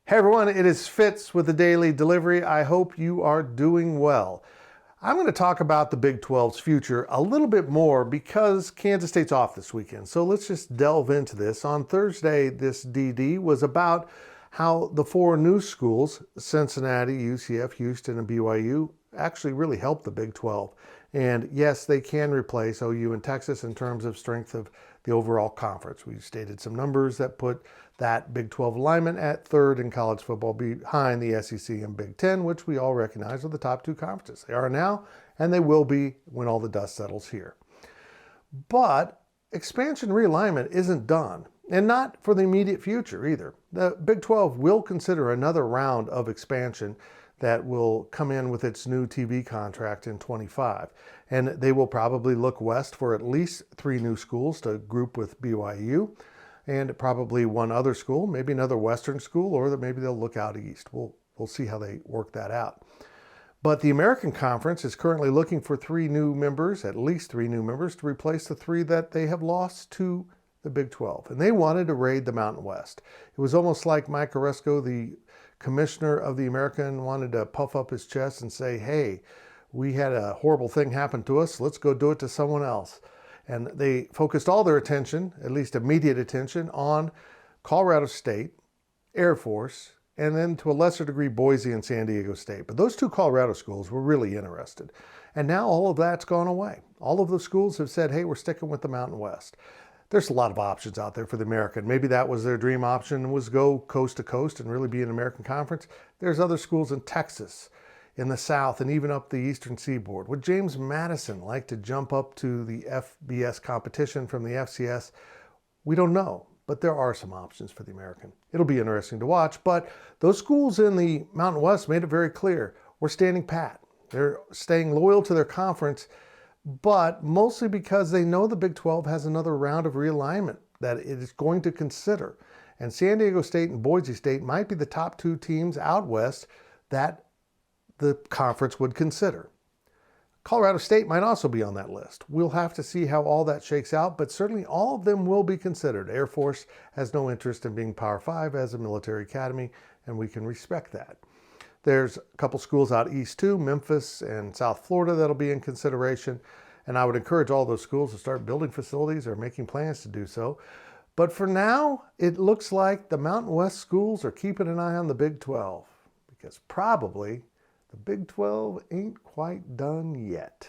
Hey everyone, it is Fitz with the Daily Delivery. I hope you are doing well. I'm going to talk about the Big 12's future a little bit more because Kansas State's off this weekend. So let's just delve into this. On Thursday, this DD was about how the four new schools, Cincinnati, UCF, Houston, and BYU, actually really helped the Big 12. And yes, they can replace OU and Texas in terms of strength of the overall conference. We stated some numbers that put that Big 12 alignment at third in college football behind the SEC and Big 10, which we all recognize are the top two conferences. They are now, and they will be when all the dust settles here. But expansion realignment isn't done, and not for the immediate future either. The Big 12 will consider another round of expansion that will come in with its new TV contract in 25. And they will probably look west for at least 3 new schools to group with BYU, and probably one other school, maybe another Western school, or maybe they'll look out east. We'll see how they work that out. But the American Conference is currently looking for 3 new members, at least 3 new members, to replace the 3 that they have lost to the Big 12. And they wanted to raid the Mountain West. It was almost like Mike Oresco, the commissioner of the American, wanted to puff up his chest and say, hey, we had a horrible thing happen to us. Let's go do it to someone else. And they focused all their attention, at least immediate attention, on Colorado State, Air Force, and then to a lesser degree, Boise and San Diego State. But those 2 Colorado schools were really interested. And now all of that's gone away. All of the schools have said, hey, we're sticking with the Mountain West. There's a lot of options out there for the American. Maybe that was their dream option, was go coast to coast and really be an American conference. There's other schools in Texas, in the South, and even up the Eastern Seaboard. Would James Madison like to jump up to the FBS competition from the FCS? We don't know, but there are some options for the American. It'll be interesting to watch, but those schools in the Mountain West made it very clear. We're standing pat. They're staying loyal to their conference, but mostly because they know the Big 12 has another round of realignment that it is going to consider. And San Diego State and Boise State might be the top 2 teams out west that the conference would consider. Colorado State might also be on that list. We'll have to see how all that shakes out, but certainly all of them will be considered. Air Force has no interest in being Power 5 as a military academy, and we can respect that. There's a couple schools out east too, Memphis and South Florida, that'll be in consideration. And I would encourage all those schools to start building facilities or making plans to do so. But for now, it looks like the Mountain West schools are keeping an eye on the Big 12, because probably the Big 12 ain't quite done yet.